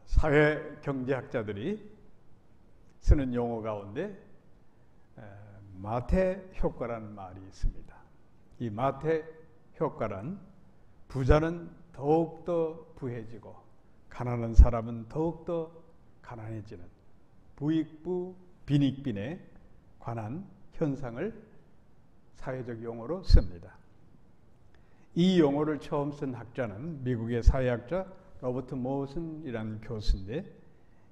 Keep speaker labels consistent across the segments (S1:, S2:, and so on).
S1: 사회 경제학자들이 쓰는 용어 가운데 마태 효과라는 말이 있습니다. 이 마태 효과란 부자는 더욱더 부해지고 가난한 사람은 더욱더 가난해지는 부익부 빈익빈에 관한 현상을 사회적 용어로 씁니다. 이 용어를 처음 쓴 학자는 미국의 사회학자 로버트 모슨이라는 교수인데,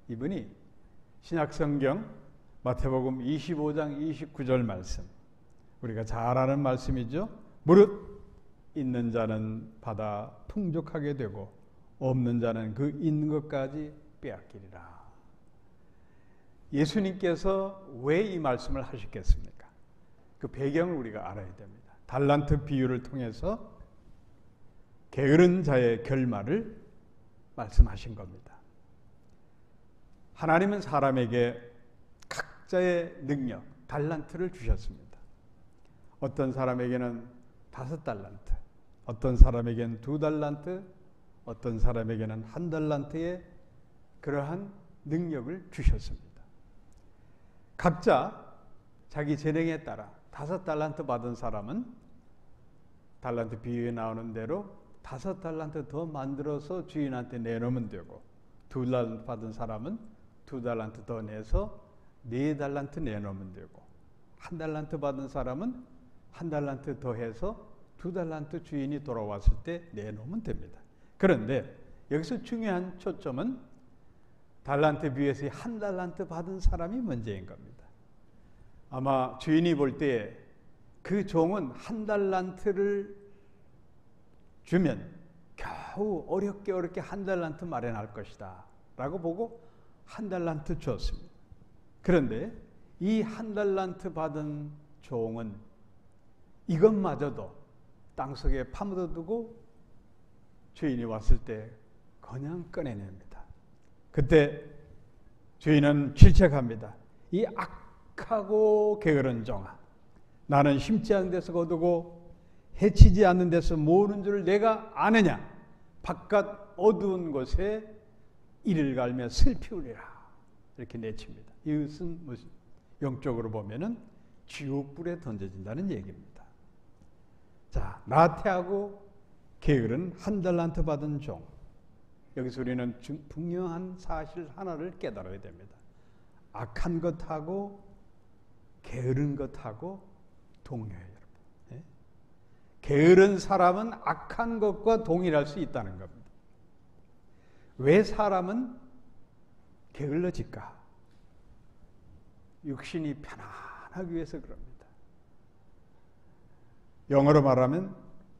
S1: 이분이 신약성경 마태복음 25장 29절 말씀, 우리가 잘 아는 말씀이죠. 무릇 있는 자는 받아 풍족하게 되고 없는 자는 그 있는 것까지 빼앗기리라. 예수님께서 왜 이 말씀을 하셨겠습니까? 그 배경을 우리가 알아야 됩니다. 달란트 비유를 통해서 게으른 자의 결말을 말씀하신 겁니다. 하나님은 사람에게 각자의 능력, 달란트를 주셨습니다. 어떤 사람에게는 5달란트, 어떤 사람에게는 2달란트, 어떤 사람에게는 1달란트의 그러한 능력을 주셨습니다. 각자 자기 재능에 따라 5달란트 받은 사람은 달란트 비유에 나오는 대로 5달란트 더 만들어서 주인한테 내놓으면 되고, 2달란트 받은 사람은 2달란트 더 내서 4달란트 내놓으면 되고, 1달란트 받은 사람은 1달란트 더 해서 2달란트 주인이 돌아왔을 때 내놓으면 됩니다. 그런데 여기서 중요한 초점은 달란트 비유에서 1달란트 받은 사람이 문제인 겁니다. 아마 주인이 볼 때 그 종은 1달란트를 주면 겨우 어렵게 1달란트 마련할 것이다 라고 보고 1달란트 줬습니다. 그런데 이 1달란트 받은 종은 이것마저도 땅속에 파묻어 두고 주인이 왔을 때 그냥 꺼내냅니다. 그때 주인은 질책합니다. 이 악하고 게으른 종아, 나는 심지 않은 데서 거두고 해치지 않는 데서 모으는 줄 내가 아느냐? 바깥 어두운 곳에 이를 갈며 슬피 울리라. 이렇게 내칩니다. 이것은 무슨 영적으로 보면은 지옥불에 던져진다는 얘기입니다. 자, 나태하고 게으른 1달란트 받은 종. 여기서 우리는 분명한 사실 하나를 깨달아야 됩니다. 악한 것하고 게으른 것하고 동료예요, 여러분. 예? 게으른 사람은 악한 것과 동일할 수 있다는 겁니다. 왜 사람은 게을러질까? 육신이 편안하기 위해서 그럽니다. 영어로 말하면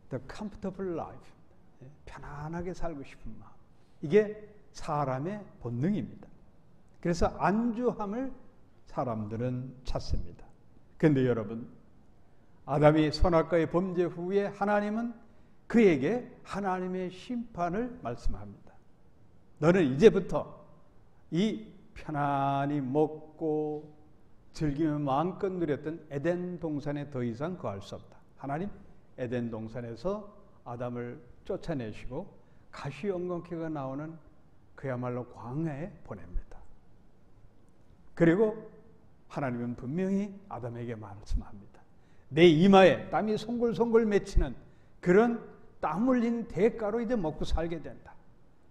S1: the comfortable life, 편안하게 살고 싶은 마음. 이게 사람의 본능입니다. 그래서 안주함을 사람들은 찾습니다. 그런데 여러분, 아담이 선악과의 범죄 후에 하나님은 그에게 하나님의 심판을 말씀합니다. 너는 이제부터 이 편안히 먹고 즐기며 마음껏 누렸던 에덴 동산에 더 이상 거할 수 없다. 하나님 에덴 동산에서 아담을 쫓아내시고 가시 엉겅퀴가 나오는 그야말로 광야에 보냅니다. 그리고 하나님은 분명히 아담에게 말씀합니다. 내 이마에 땀이 송골송골 맺히는 그런 땀 흘린 대가로 이제 먹고 살게 된다.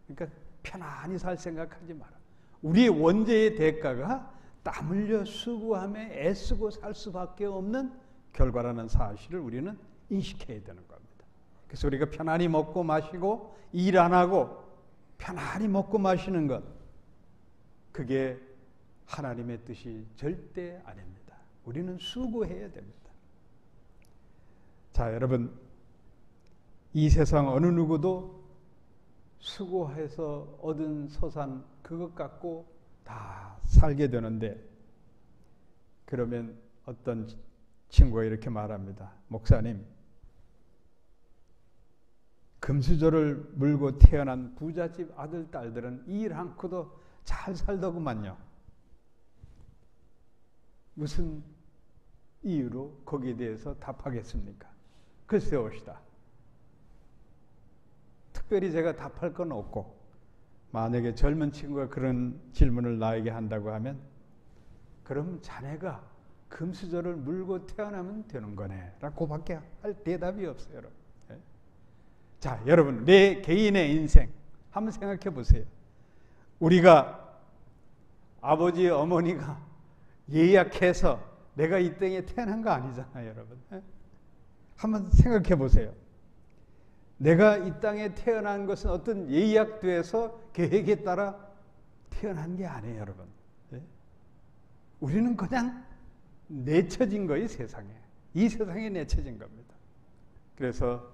S1: 그러니까 편안히 살 생각하지 마라. 우리의 원죄의 대가가 땀 흘려 수고하며 애쓰고 살 수밖에 없는 결과라는 사실을 우리는 인식해야 되는 겁니다. 그래서 우리가 편안히 먹고 마시고 일 안 하고 편안히 먹고 마시는 것, 그게 하나님의 뜻이 절대 아닙니다. 우리는 수고해야 됩니다. 자, 여러분, 이 세상 어느 누구도 수고해서 얻은 소산 그것 갖고 다 살게 되는데, 그러면 어떤 친구가 이렇게 말합니다. 목사님, 금수저를 물고 태어난 부잣집 아들, 딸들은 일 않고도 잘 살더구만요. 무슨 이유로 거기에 대해서 답하겠습니까? 글쎄 옵시다. 특별히 제가 답할 건 없고, 만약에 젊은 친구가 그런 질문을 나에게 한다고 하면 그럼 자네가 금수저를 물고 태어나면 되는 거네 라고 밖에 할 대답이 없어요. 여러분. 자, 여러분 내 개인의 인생 한번 생각해 보세요. 우리가 아버지 어머니가 예약해서 내가 이 땅에 태어난 거 아니잖아요. 여러분. 한번 생각해 보세요. 내가 이 땅에 태어난 것은 어떤 예약돼서 계획에 따라 태어난 게 아니에요. 여러분. 우리는 그냥 내쳐진 거예요. 세상에. 이 세상에 내쳐진 겁니다. 그래서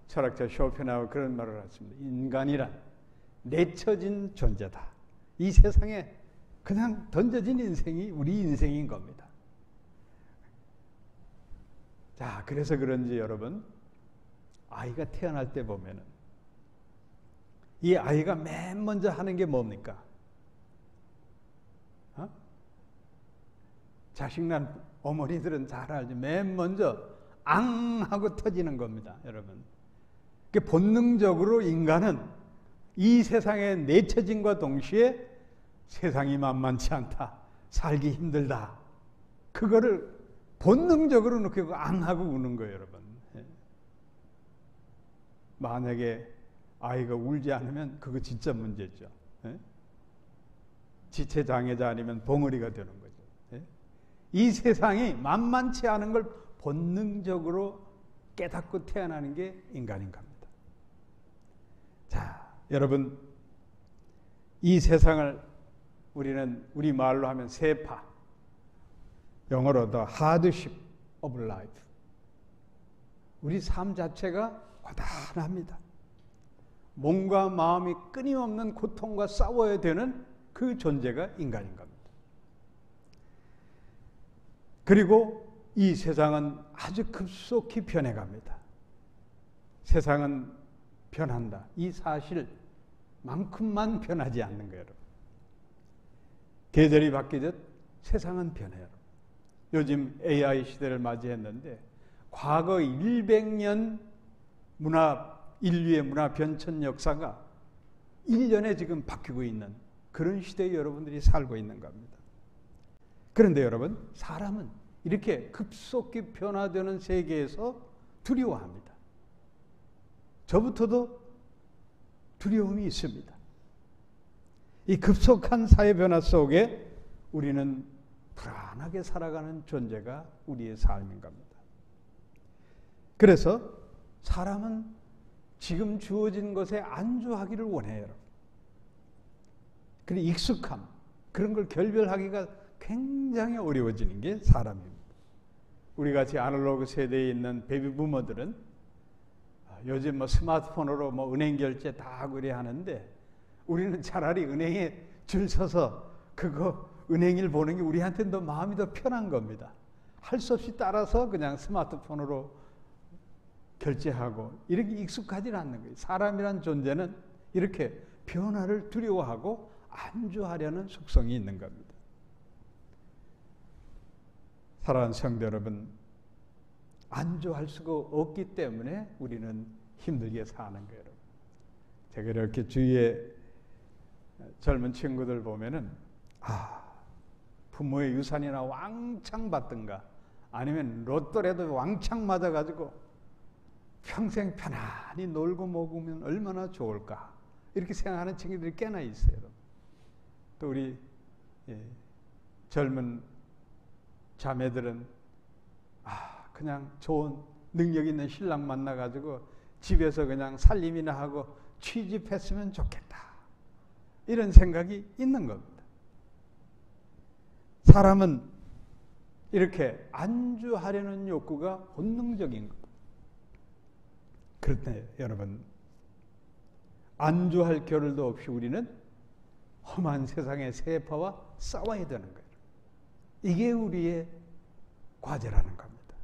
S1: 철학자 쇼펜하우어 그런 말을 했습니다. 인간이란 내쳐진 존재다. 이 세상에 그냥 던져진 인생이 우리 인생인 겁니다. 자, 그래서 그런지 여러분 아이가 태어날 때 보면은 이 아이가 맨 먼저 하는 게 뭡니까? 자식 난 어머니들은 잘 알죠. 맨 먼저 앙 하고 터지는 겁니다. 여러분. 본능적으로 인간은 이 세상에 내쳐짐과 동시에 세상이 만만치 않다. 살기 힘들다. 그거를 본능적으로 느끼고 앙 하고 우는 거예요. 여러분. 만약에 아이가 울지 않으면 그거 진짜 문제죠. 지체장애자 아니면 봉어리가 되는 거죠. 이 세상이 만만치 않은 걸 본능적으로 깨닫고 태어나는 게 인간인 겁니다. 자, 여러분 이 세상을 우리는 우리 말로 하면 세파, 영어로 the hardship of life. 우리 삶 자체가 고단합니다. 몸과 마음이 끊임없는 고통과 싸워야 되는 그 존재가 인간인 겁니다. 그리고 이 세상은 아주 급속히 변해갑니다. 세상은 변한다. 이 사실만큼만 변하지 않는 거예요. 계절이 바뀌듯 세상은 변해요. 요즘 AI 시대를 맞이했는데 과거 100년 인류의 문화 변천 역사가 1년에 지금 바뀌고 있는 그런 시대에 여러분들이 살고 있는 겁니다. 그런데 여러분, 사람은 이렇게 급속히 변화되는 세계에서 두려워합니다. 저부터도 두려움이 있습니다. 이 급속한 사회 변화 속에 우리는 불안하게 살아가는 존재가 우리의 삶인 겁니다. 그래서 사람은 지금 주어진 것에 안주하기를 원해요. 그리고 익숙함, 그런 걸 결별하기가 굉장히 어려워지는 게 사람입니다. 우리 같이 아날로그 세대에 있는 베이비 부모들은 요즘 스마트폰으로 은행 결제 다 하고 그래 하는데 우리는 차라리 은행에 줄 서서 그거 은행일 보는 게 우리한테는 더 마음이 더 편한 겁니다. 할 수 없이 따라서 그냥 스마트폰으로 결제하고 이렇게 익숙하지 않는 거예요. 사람이란 존재는 이렇게 변화를 두려워하고 안주하려는 속성이 있는 겁니다. 사랑하는 성도 여러분, 안주할 수가 없기 때문에 우리는 힘들게 사는 거예요. 제가 이렇게 주위에 젊은 친구들 보면은 부모의 유산이나 왕창 받든가 아니면 로또라도 왕창 맞아가지고 평생 편안히 놀고 먹으면 얼마나 좋을까 이렇게 생각하는 친구들이 꽤나 있어요. 또 우리 젊은 자매들은 그냥 좋은 능력 있는 신랑 만나가지고 집에서 그냥 살림이나 하고 취직했으면 좋겠다 이런 생각이 있는 겁니다. 사람은 이렇게 안주하려는 욕구가 본능적인 겁니다. 그런데 여러분, 안주할 겨를도 없이 우리는 험한 세상의 세파와 싸워야 되는 거예요. 이게 우리의 과제라는 겁니다.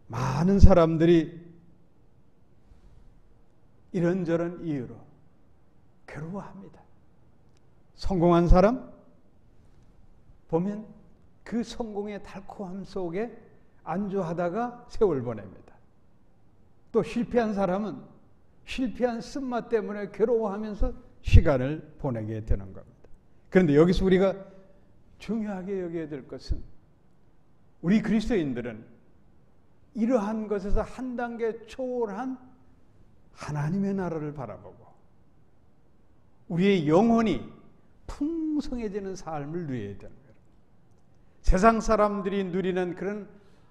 S1: 많은 사람들이 이런저런 이유로 괴로워합니다. 성공한 사람 보면 그 성공의 달콤함 속에 안주하다가 세월 보냅니다. 또 실패한 사람은 실패한 쓴맛 때문에 괴로워하면서 시간을 보내게 되는 겁니다. 그런데 여기서 우리가 중요하게 여겨야 될 것은 우리 그리스도인들은 이러한 것에서 한 단계 초월한 하나님의 나라를 바라보고 우리의 영혼이 풍성해지는 삶을 누려야 되는 거예요. 세상 사람들이 누리는 그런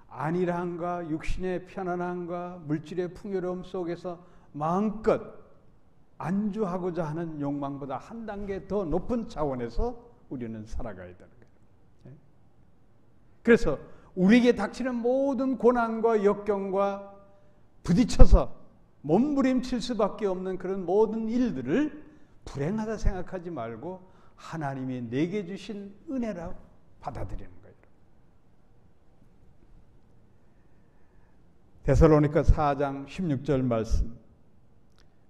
S1: 안일함과 육신의 편안함과 물질의 풍요로움 속에서 마음껏 안주하고자 하는 욕망보다 한 단계 더 높은 차원에서 우리는 살아가야 되는 거예요. 그래서 우리에게 닥치는 모든 고난과 역경과 부딪혀서 몸부림칠 수밖에 없는 그런 모든 일들을 불행하다 생각하지 말고 하나님이 내게 주신 은혜라고 받아들이는 거예요. 데살로니가 4장 16절 말씀.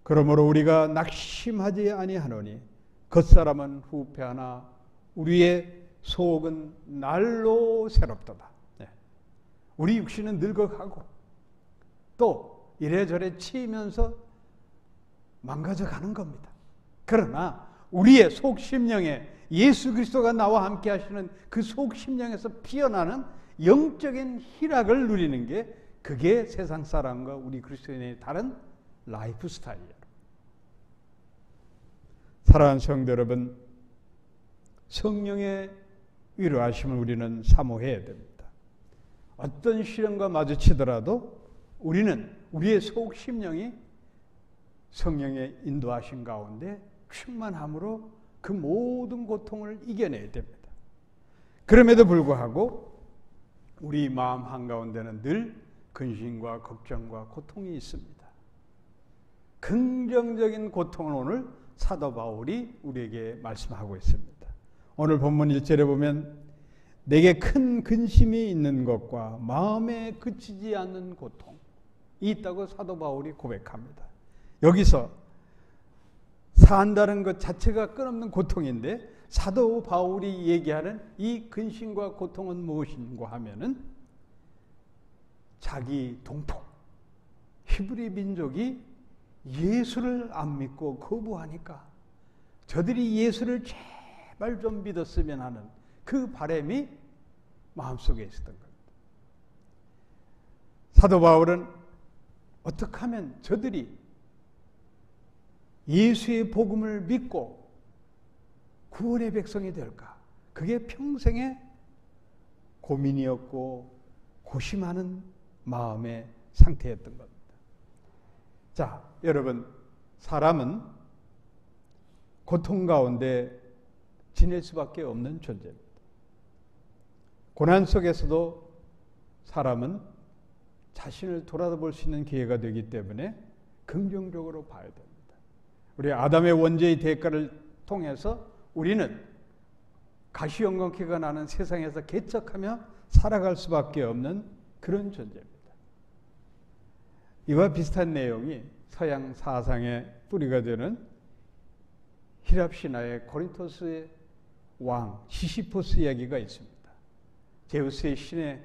S1: 그러므로 우리가 낙심하지 아니하노니 겉사람은 후패하나 우리의 속은 날로 새롭도다. 우리 육신은 늙어가고 또 이래저래 치이면서 망가져가는 겁니다. 그러나 우리의 속심령에 예수 그리스도가 나와 함께 하시는 그 속심령에서 피어나는 영적인 희락을 누리는 게 그게 세상 사람과 우리 그리스도인의 다른 라이프 스타일이에요. 사랑하는 성도 여러분, 성령의 위로하심을 우리는 사모해야 됩니다. 어떤 시련과 마주치더라도 우리는 우리의 속 심령이 성령의 인도하신 가운데 충만함으로 그 모든 고통을 이겨내야 됩니다. 그럼에도 불구하고 우리 마음 한가운데는 늘 근심과 걱정과 고통이 있습니다. 긍정적인 고통을 오늘 사도 바울이 우리에게 말씀하고 있습니다. 오늘 본문 1절에 보면 내게 큰 근심이 있는 것과 마음에 그치지 않는 고통이 있다고 사도 바울이 고백합니다. 여기서 산다는 것 자체가 끝없는 고통인데 사도 바울이 얘기하는 이 근심과 고통은 무엇인가 하면은 자기 동포 히브리 민족이 예수를 안 믿고 거부하니까 저들이 예수를 제발 좀 믿었으면 하는 그 바람이 마음속에 있었던 겁니다. 사도 바울은 어떻게 하면 저들이 예수의 복음을 믿고 구원의 백성이 될까? 그게 평생의 고민이었고 고심하는 마음의 상태였던 겁니다. 자, 여러분, 사람은 고통 가운데 지낼 수밖에 없는 존재입니다. 고난 속에서도 사람은 자신을 돌아볼 수 있는 기회가 되기 때문에 긍정적으로 봐야 됩니다. 우리 아담의 원죄의 대가를 통해서 우리는 가시영광기가 나는 세상에서 개척하며 살아갈 수밖에 없는 그런 존재입니다. 이와 비슷한 내용이 서양 사상의 뿌리가 되는 히랍 신화의 고린토스의 왕 시시포스 이야기가 있습니다. 제우스의 신에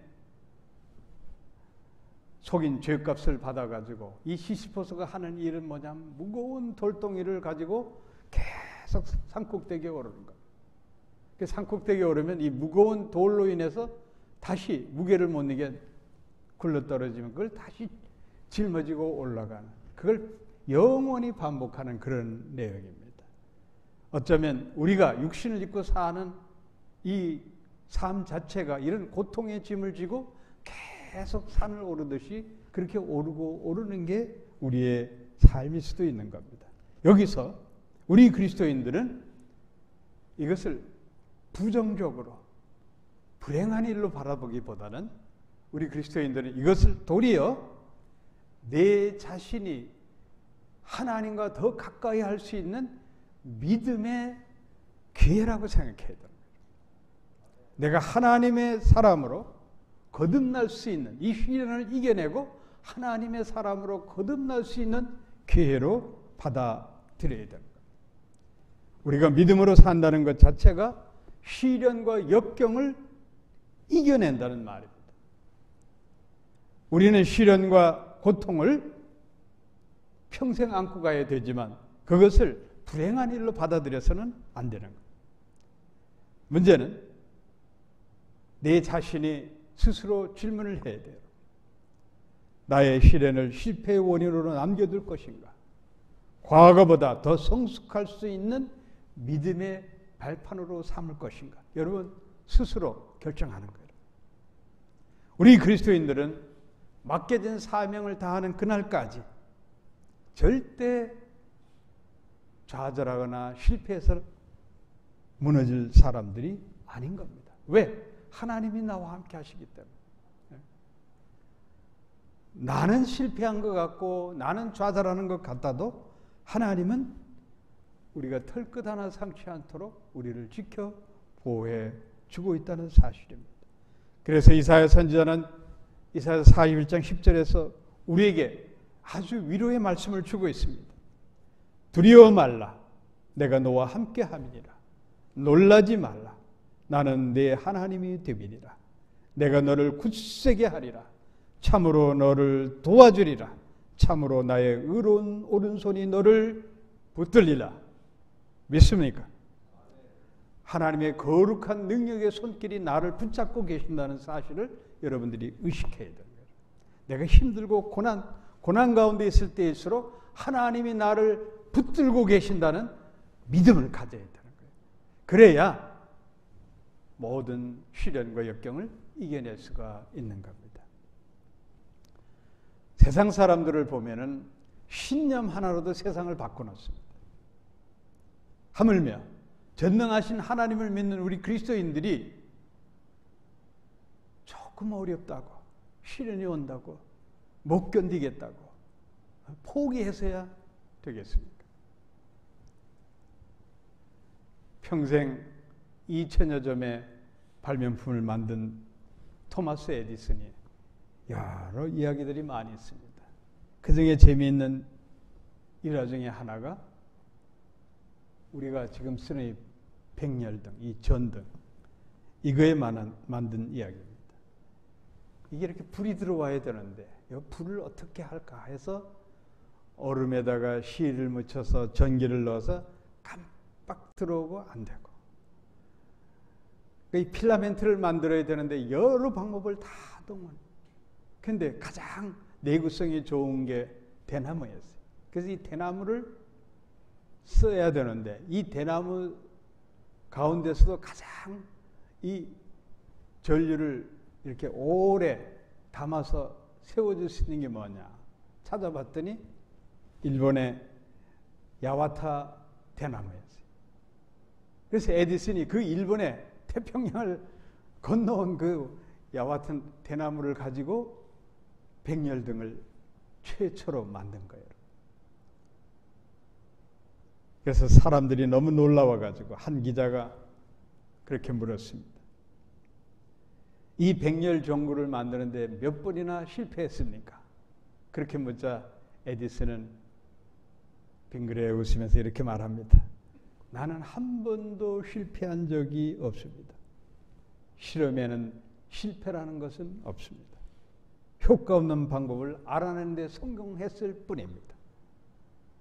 S1: 속인 죄값을 받아가지고 이 시시포스가 하는 일은 뭐냐면 무거운 돌덩이를 가지고 계속 산꼭대기에 오르는 거예요. 그 산꼭대기에 오르면 이 무거운 돌로 인해서 다시 무게를 못 이겨 굴러떨어지면 그걸 다시 짊어지고 올라가는, 그걸 영원히 반복하는 그런 내용입니다. 어쩌면 우리가 육신을 입고 사는 이 삶 자체가 이런 고통의 짐을 지고 계속 산을 오르듯이 그렇게 오르고 오르는 게 우리의 삶일 수도 있는 겁니다. 여기서 우리 그리스도인들은 이것을 부정적으로 불행한 일로 바라보기보다는 우리 그리스도인들은 이것을 도리어 내 자신이 하나님과 더 가까이 할 수 있는 믿음의 기회라고 생각해야 됩니다. 내가 하나님의 사람으로 거듭날 수 있는 이 시련을 이겨내고 하나님의 사람으로 거듭날 수 있는 기회로 받아들여야 됩니다. 우리가 믿음으로 산다는 것 자체가 시련과 역경을 이겨낸다는 말입니다. 우리는 시련과 고통을 평생 안고 가야 되지만 그것을 불행한 일로 받아들여서는 안 되는 거예요. 문제는 내 자신이 스스로 질문을 해야 돼요. 나의 시련을 실패의 원인으로 남겨둘 것인가? 과거보다 더 성숙할 수 있는 믿음의 발판으로 삼을 것인가? 여러분 스스로 결정하는 거예요. 우리 그리스도인들은 맡겨진 사명을 다하는 그날까지 절대 좌절하거나 실패해서 무너질 사람들이 아닌 겁니다. 왜? 하나님이 나와 함께 하시기 때문에. 나는 실패한 것 같고 나는 좌절하는 것 같아도 하나님은 우리가 털끝 하나 상치 않도록 우리를 지켜 보호해 주고 있다는 사실입니다. 그래서 이사야 선지자는 이사야 41장 10절에서 우리에게 아주 위로의 말씀을 주고 있습니다. 두려워 말라. 내가 너와 함께 함이니라. 놀라지 말라. 나는 네 하나님이 되리라. 내가 너를 굳세게 하리라. 참으로 너를 도와주리라. 참으로 나의 의로운 오른손이 너를 붙들리라. 믿습니까? 하나님의 거룩한 능력의 손길이 나를 붙잡고 계신다는 사실을 여러분들이 의식해야 됩니다. 내가 힘들고 고난 가운데 있을 때일수록 하나님이 나를 붙들고 계신다는 믿음을 가져야 되는 거예요. 그래야 모든 시련과 역경을 이겨낼 수가 있는 겁니다. 세상 사람들을 보면은 신념 하나로도 세상을 바꿔놓습니다. 하물며 전능하신 하나님을 믿는 우리 그리스도인들이 조금 어렵다고 시련이 온다고 못 견디겠다고 포기해서야 되겠습니까? 평생 2000여 점의 발명품을 만든 토마스 에디슨이 여러 이야기들이 많이 있습니다. 그 중에 재미있는 일화 중에 하나가 우리가 지금 쓰는 이 백열등, 이 전등, 이거에 만든 이야기입니다. 이게 이렇게 불이 들어와야 되는데 이 불을 어떻게 할까 해서 얼음에다가 실을 묻혀서 전기를 넣어서 깜빡 들어오고 안 되고, 이 필라멘트를 만들어야 되는데 여러 방법을 다 동원. 근데 가장 내구성이 좋은 게 대나무였어요. 그래서 이 대나무를 써야 되는데 이 대나무 가운데서도 가장 이 전류를 이렇게 오래 담아서 세워줄 수 있는 게 뭐냐 찾아봤더니 일본의 야와타 대나무였어요. 그래서 에디슨이 그 일본의 태평양을 건너온 그 야와타 대나무를 가지고 백열등을 최초로 만든 거예요. 그래서 사람들이 너무 놀라워가지고 한 기자가 그렇게 물었습니다. 이 백열 전구를 만드는데 몇 번이나 실패했습니까? 그렇게 묻자 에디슨은 빙그레 웃으면서 이렇게 말합니다. 나는 한 번도 실패한 적이 없습니다. 실험에는 실패라는 것은 없습니다. 효과 없는 방법을 알아내는 데 성공했을 뿐입니다.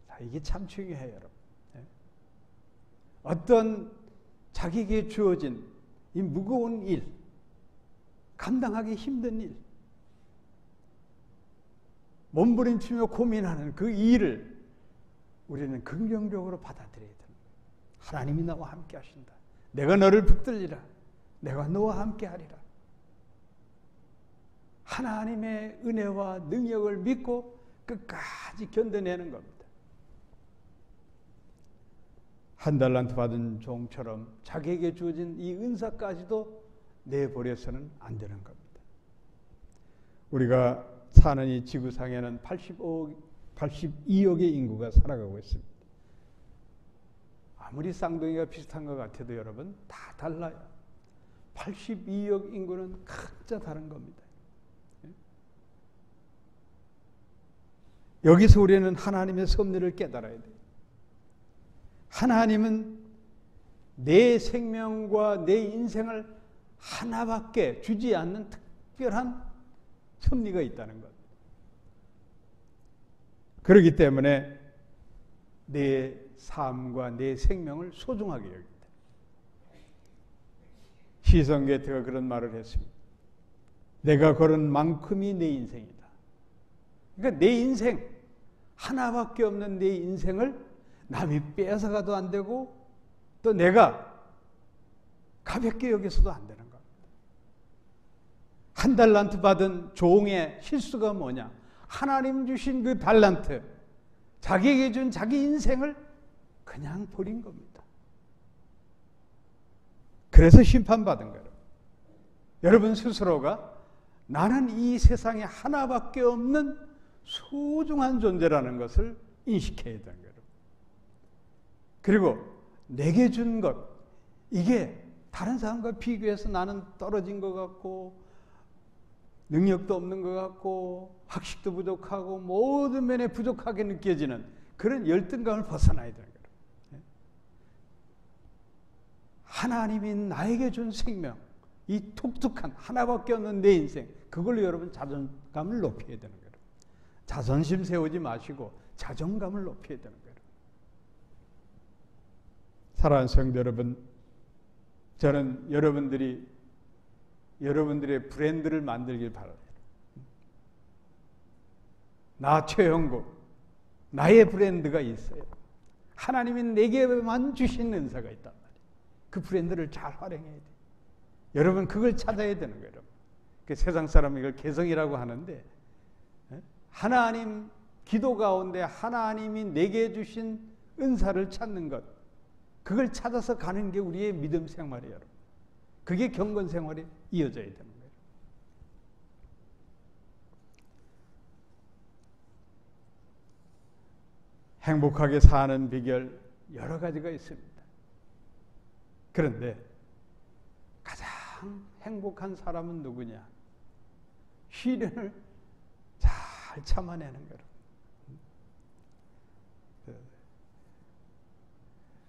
S1: 자, 이게 참 중요해요, 여러분. 어떤 자기에게 주어진 이 무거운 일, 감당하기 힘든 일, 몸부림치며 고민하는 그 일을 우리는 긍정적으로 받아들여야 됩니다. 하나님이 나와 함께 하신다. 내가 너를 붙들리라. 내가 너와 함께 하리라. 하나님의 은혜와 능력을 믿고 끝까지 견뎌내는 겁니다. 한 달란트 받은 종처럼 자기에게 주어진 이 은사까지도 내버려서는 안 되는 겁니다. 우리가 사는 이 지구상에는 82억의 인구가 살아가고 있습니다. 아무리 쌍둥이가 비슷한 것 같아도 여러분 다 달라요. 82억 인구는 각자 다른 겁니다. 여기서 우리는 하나님의 섭리를 깨달아야 돼요. 하나님은 내 생명과 내 인생을 하나밖에 주지 않는 특별한 섭리가 있다는 것. 그렇기 때문에 내 삶과 내 생명을 소중하게 여긴다. 시성게트가 그런 말을 했습니다. 내가 걸은 만큼이 내 인생이다. 그러니까 내 인생, 하나밖에 없는 내 인생을 남이 빼앗아가도 안 되고 또 내가 가볍게 여겨서도 안 되는 겁니다. 한 달란트 받은 종의 실수가 뭐냐? 하나님 주신 그 달란트, 자기에게 준 자기 인생을 그냥 버린 겁니다. 그래서 심판받은 거예요. 여러분 스스로가 나는 이 세상에 하나밖에 없는 소중한 존재라는 것을 인식해야 되는 거예요. 그리고 내게 준 것, 이게 다른 사람과 비교해서 나는 떨어진 것 같고 능력도 없는 것 같고 학식도 부족하고 모든 면에 부족하게 느껴지는 그런 열등감을 벗어나야 되는 거예요. 하나님이 나에게 준 생명, 이 독특한 하나밖에 없는 내 인생, 그걸로 여러분 자존감을 높여야 되는 거예요. 자존심 세우지 마시고 자존감을 높여야 되는 거예요. 사랑하는 성도 여러분, 저는 여러분들의 브랜드를 만들길 바랍니다. 나 최형국, 나의 브랜드가 있어요. 하나님이 내게만 주신 은사가 있단 말이에요. 그 브랜드를 잘 활용해야 돼요. 여러분 그걸 찾아야 되는 거예요. 여러분. 그 세상 사람은 이걸 개성이라고 하는데 하나님 기도 가운데 하나님이 내게 주신 은사를 찾는 것, 그걸 찾아서 가는 게 우리의 믿음 생활이에요. 여러분. 그게 경건 생활에 이어져야 되는 거예요. 행복하게 사는 비결 여러 가지가 있습니다. 그런데 가장 행복한 사람은 누구냐? 시련을 잘 참아내는 거예요.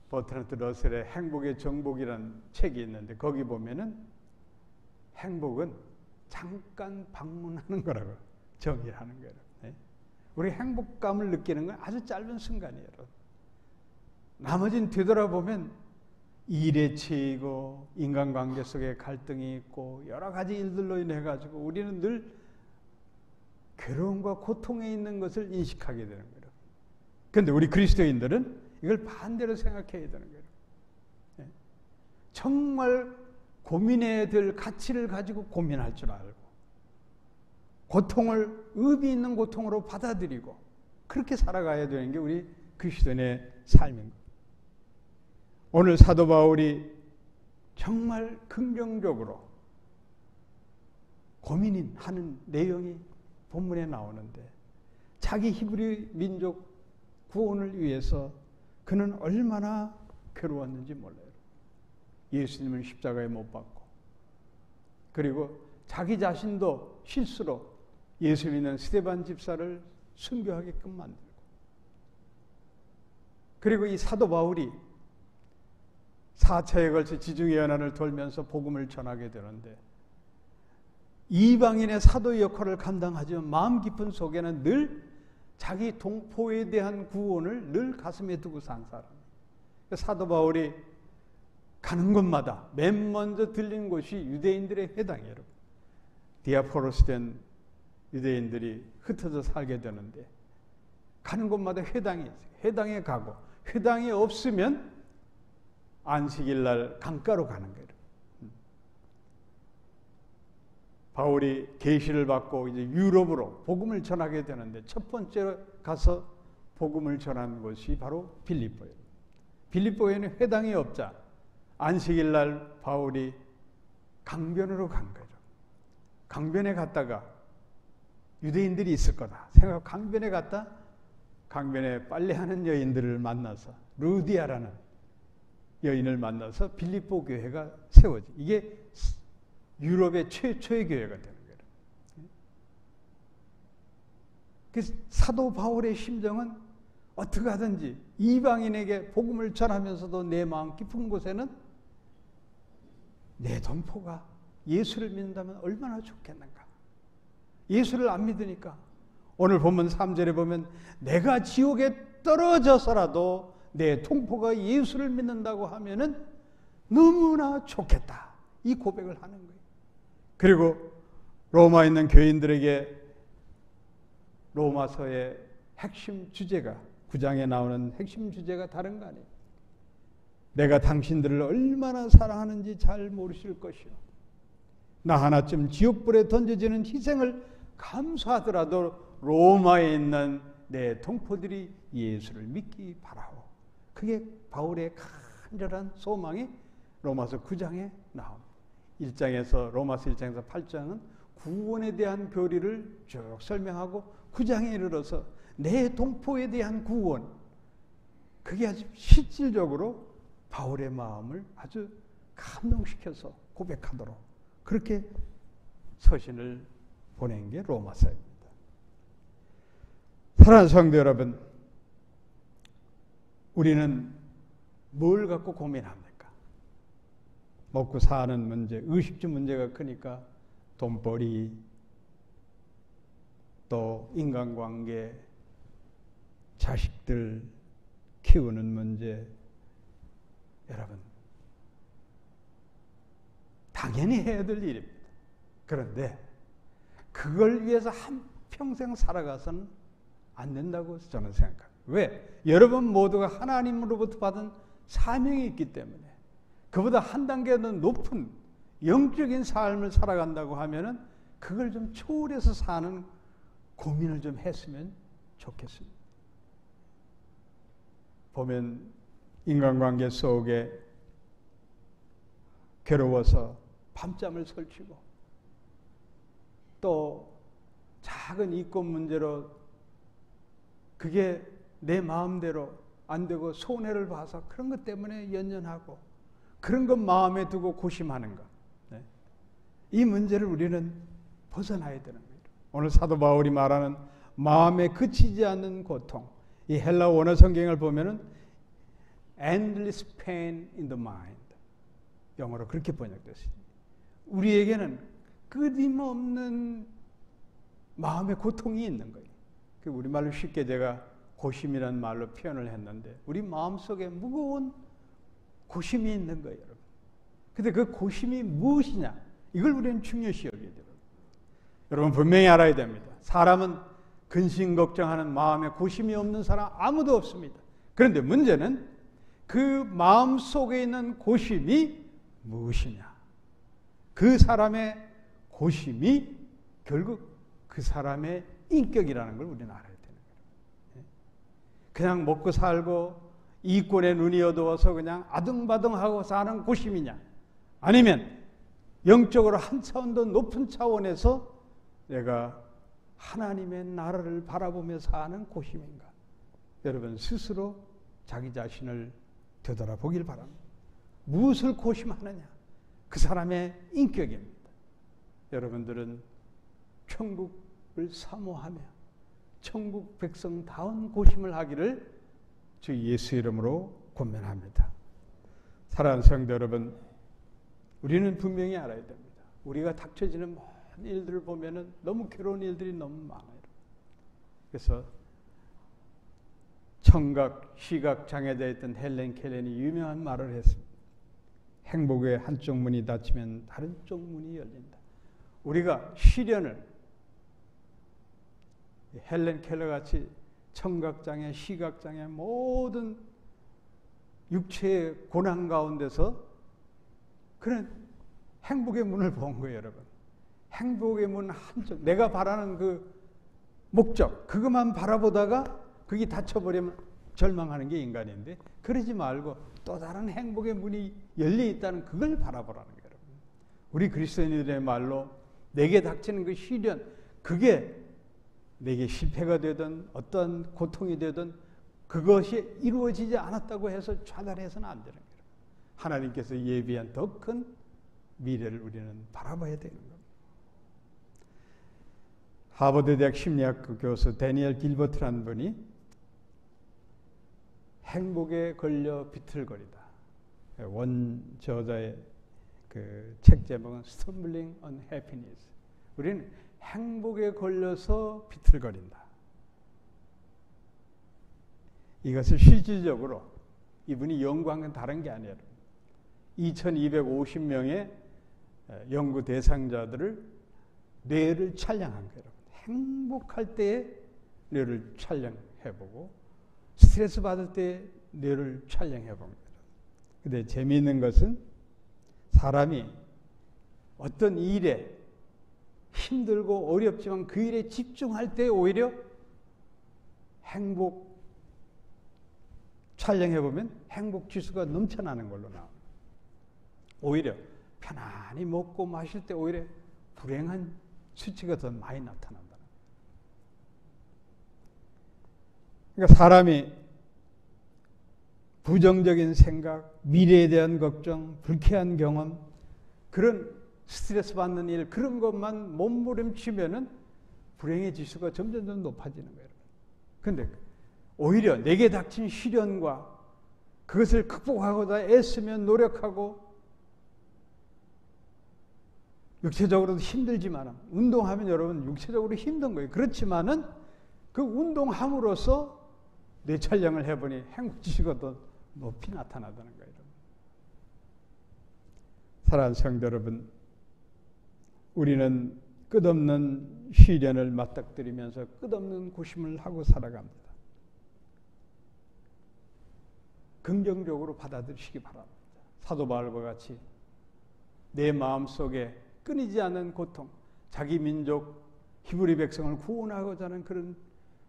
S1: 버트란트 러셀의 행복의 정복이라는 책이 있는데 거기 보면은 행복은 잠깐 방문하는 거라고 정의하는 거예요. 우리 행복감을 느끼는 건 아주 짧은 순간이에요. 나머지는 되돌아보면 일에 치이고 인간관계 속에 갈등이 있고 여러 가지 일들로 인해 가지고 우리는 늘 괴로움과 고통에 있는 것을 인식하게 되는 거예요. 그런데 우리 그리스도인들은 이걸 반대로 생각해야 되는 거예요. 정말 고민해야 될 가치를 가지고 고민할 줄 알고 고통을 의미 있는 고통으로 받아들이고 그렇게 살아가야 되는 게 우리 그리스도인의 삶인 거예요. 오늘 사도 바울이 정말 긍정적으로 고민하는 내용이 본문에 나오는데 자기 히브리 민족 구원을 위해서 그는 얼마나 괴로웠는지 몰라요. 예수님을 십자가에 못 박고 그리고 자기 자신도 실수로 예수 믿는 스데반 집사를 순교하게끔 만들고 그리고 이 사도 바울이 4차에 걸쳐 지중해 연안을 돌면서 복음을 전하게 되는데 이방인의 사도의 역할을 감당하지만 마음 깊은 속에는 늘 자기 동포에 대한 구원을 늘 가슴에 두고 산 사람이에요. 사도 바울이 가는 곳마다 맨 먼저 들린 곳이 유대인들의 회당이에요. 디아포로스 된 유대인들이 흩어져 살게 되는데 가는 곳마다 회당이 있어요. 회당에 가고 회당이 없으면 안식일 날 강가로 가는 거예요. 바울이 계시를 받고 이제 유럽으로 복음을 전하게 되는데 첫 번째로 가서 복음을 전한 곳이 바로 빌립보예요. 빌립보에는 회당이 없자 안식일 날 바울이 강변으로 간 거죠. 강변에 갔다가 유대인들이 있을 거다 생각하고 강변에 갔다 강변에 빨래하는 여인들을 만나서 루디아라는 여인을 만나서 빌립보 교회가 세워지. 이게 유럽의 최초의 교회가 되는 거예요. 그래서 사도 바울의 심정은 어떻게 하든지 이방인에게 복음을 전하면서도 내 마음 깊은 곳에는 내 동포가 예수를 믿는다면 얼마나 좋겠는가. 예수를 안 믿으니까 오늘 본문 3절에 보면 내가 지옥에 떨어져서라도 내 동포가 예수를 믿는다고 하면은 너무나 좋겠다. 이 고백을 하는 거예요. 그리고 로마에 있는 교인들에게 로마서의 핵심 주제가 9장에 나오는 핵심 주제가 다른 거 아니에요. 내가 당신들을 얼마나 사랑하는지 잘 모르실 것이요. 나 하나쯤 지옥불에 던져지는 희생을 감수하더라도 로마에 있는 내 동포들이 예수를 믿기 바라오. 그게 바울의 간절한 소망이 로마서 9장에 나옵니다. 1장에서 로마서 1장에서 8장은 구원에 대한 교리를 쭉 설명하고 9장에 이르러서 내 동포에 대한 구원, 그게 아주 실질적으로 바울의 마음을 아주 감동시켜서 고백하도록 그렇게 서신을 보낸 게 로마서입니다. 사랑하는 성도 여러분, 우리는 뭘 갖고 고민합니까? 먹고 사는 문제, 의식주 문제가 크니까 돈벌이, 또 인간관계, 자식들 키우는 문제. 여러분, 당연히 해야 될 일입니다. 그런데 그걸 위해서 한평생 살아가서는 안 된다고 저는 생각합니다. 왜? 여러분 모두가 하나님으로부터 받은 사명이 있기 때문에 그보다 한 단계 더 높은 영적인 삶을 살아간다고 하면은 그걸 좀 초월해서 사는 고민을 좀 했으면 좋겠습니다. 보면 인간관계 속에 괴로워서 밤잠을 설치고 또 작은 이권 문제로 그게 내 마음대로 안 되고 손해를 봐서 그런 것 때문에 연연하고 그런 것 마음에 두고 고심하는 것. 네. 이 문제를 우리는 벗어나야 되는 거예요. 오늘 사도 바울이 말하는 마음에 그치지 않는 고통. 이 헬라 원어 성경을 보면은 endless pain in the mind. 영어로 그렇게 번역됐습니다. 우리에게는 끊임없는 마음의 고통이 있는 거예요. 우리말로 쉽게 제가 고심이라는 말로 표현을 했는데 우리 마음속에 무거운 고심이 있는 거예요, 여러분. 근데 그 고심이 무엇이냐? 이걸 우리는 중요시 여겨야 돼요. 여러분 분명히 알아야 됩니다. 사람은 근심 걱정하는 마음에 고심이 없는 사람 아무도 없습니다. 그런데 문제는 그 마음 속에 있는 고심이 무엇이냐? 그 사람의 고심이 결국 그 사람의 인격이라는 걸 우리는 알아야 되는 거예요. 그냥 먹고 살고 이권에 눈이 어두워서 그냥 아등바등하고 사는 고심이냐? 아니면 영적으로 한 차원 더 높은 차원에서 내가 하나님의 나라를 바라보며 사는 고심인가? 여러분 스스로 자기 자신을 되돌아보길 바랍니다. 무엇을 고심하느냐? 그 사람의 인격입니다. 여러분들은 천국을 사모하며 천국 백성다운 고심을 하기를 주 예수 이름으로 권면합니다. 사랑하는 성도 여러분, 우리는 분명히 알아야 됩니다. 우리가 닥쳐지는 모든 일들을 보면은 너무 괴로운 일들이 너무 많아요. 그래서 청각, 시각 장애되어 있던 헬렌 켈런이 유명한 말을 했습니다. 행복의 한쪽 문이 닫히면 다른 쪽 문이 열린다. 우리가 시련을 헬렌 켈러 같이 청각장애, 시각장애 모든 육체의 고난 가운데서 그런 행복의 문을 본 거예요, 여러분. 행복의 문 한쪽, 내가 바라는 그 목적, 그것만 바라보다가 그게 닫혀버리면 절망하는 게 인간인데 그러지 말고 또 다른 행복의 문이 열려 있다는 그걸 바라보라는 거예요, 여러분. 우리 그리스도인들의 말로 내게 닥치는 그 시련, 그게 내게 실패가 되든 어떤 고통이 되든 그것이 이루어지지 않았다고 해서 좌절해서는 안 되는 거예요. 하나님께서 예비한 더 큰 미래를 우리는 바라봐야 되는 겁니다. 하버드 대학 심리학과 교수 데니엘 길버트라는 분이 행복에 걸려 비틀거리다. 원 저자의 그 책 제목은 Stumbling on Happiness. 우리는 행복에 걸려서 비틀거린다. 이것을 실질적으로 이분이 연구한 건 다른 게 아니에요. 2250명의 연구 대상자들을 뇌를 촬영한 거예요. 행복할 때의 뇌를 촬영해보고 스트레스 받을 때 뇌를 촬영해본 거예요. 근데 재미있는 것은 사람이 어떤 일에 힘들고 어렵지만 그 일에 집중할 때 오히려 행복 촬영해보면 행복 지수가 넘쳐나는 걸로 나옵니다. 오히려 편안히 먹고 마실 때 오히려 불행한 수치가 더 많이 나타난다. 그러니까 사람이 부정적인 생각, 미래에 대한 걱정, 불쾌한 경험, 그런 스트레스 받는 일, 그런 것만 몸부림치면은 불행의 지수가 점점 높아지는 거예요. 그런데 오히려 내게 닥친 시련과 그것을 극복하고자 애쓰며 노력하고 육체적으로도 힘들지만 운동하면 여러분 육체적으로 힘든 거예요. 그렇지만은 그 운동함으로써 뇌 촬영을 해보니 행복지수가 더 높이 나타나다는 거예요. 사랑하는 성도 여러분, 우리는 끝없는 시련을 맞닥뜨리면서 끝없는 고심을 하고 살아갑니다. 긍정적으로 받아들이시기 바랍니다. 사도 바울과 같이 내 마음속에 끊이지 않는 고통, 자기 민족 히브리 백성을 구원하고자 하는 그런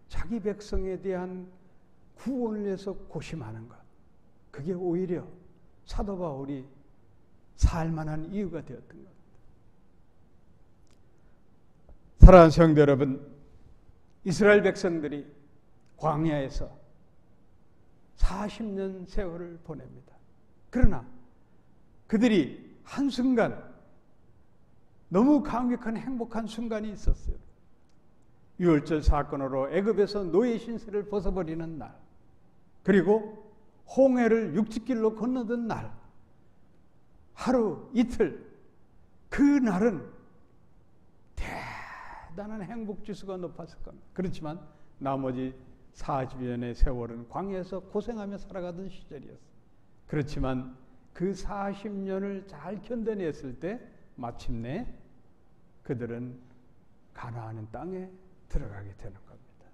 S1: 자기 백성에 대한 구원을 위해서 고심하는 것, 그게 오히려 사도 바울이 살만한 이유가 되었던 겁니다. 사랑하는 성도 여러분, 이스라엘 백성들이 광야에서 40년 세월을 보냅니다. 그러나 그들이 한순간 너무 강력한 행복한 순간이 있었어요. 유월절 사건으로 애굽에서 노예 신세를 벗어버리는 날, 그리고 홍해를 육지길로 건너던 날, 하루 이틀, 그 날은 대단한 행복지수가 높았을 겁니다. 그렇지만 나머지 40년의 세월은 광야에서 고생하며 살아가던 시절이었어요. 그렇지만 그 40년을 잘 견뎌냈을 때 마침내 그들은 가나안 땅에 들어가게 되는 겁니다.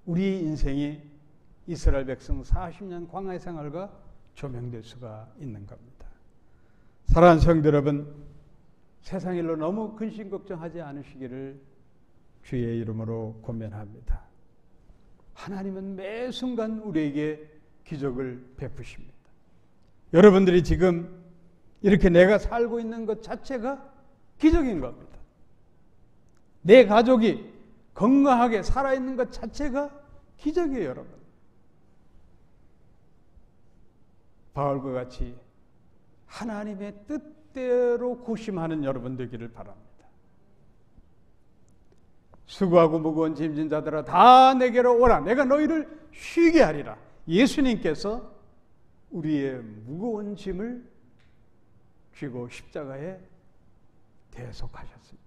S1: 우리 인생이 이스라엘 백성 40년 광야 생활과 조명될 수가 있는 겁니다. 사랑하는 성도 여러분, 세상 일로 너무 근심 걱정하지 않으시기를 주의 이름으로 권면합니다. 하나님은 매 순간 우리에게 기적을 베푸십니다. 여러분들이 지금 이렇게 내가 살고 있는 것 자체가 기적인 겁니다. 내 가족이 건강하게 살아있는 것 자체가 기적이에요, 여러분. 바울과 같이 하나님의 뜻대로 고심하는 여러분 되기를 바랍니다. 수고하고 무거운 짐진 자들아 다 내게로 오라. 내가 너희를 쉬게 하리라. 예수님께서 우리의 무거운 짐을 쥐고 십자가에 대속하셨습니다.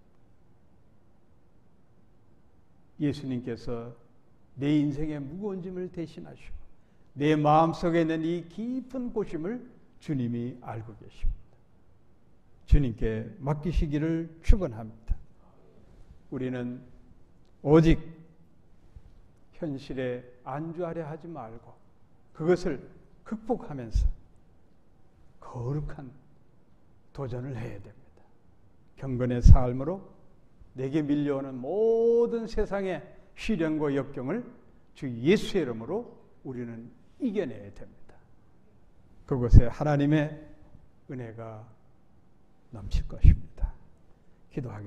S1: 예수님께서 내 인생의 무거운 짐을 대신하시고 내 마음속에 있는 이 깊은 고심을 주님이 알고 계십니다. 주님께 맡기시기를 축원합니다. 우리는 오직 현실에 안주하려 하지 말고 그것을 극복하면서 거룩한 도전을 해야 됩니다. 경건의 삶으로 내게 밀려오는 모든 세상의 시련과 역경을 주 예수의 이름으로 우리는 이겨내야 됩니다. 그곳에 하나님의 은혜가 넘칠 것입니다. 기도하겠습니다.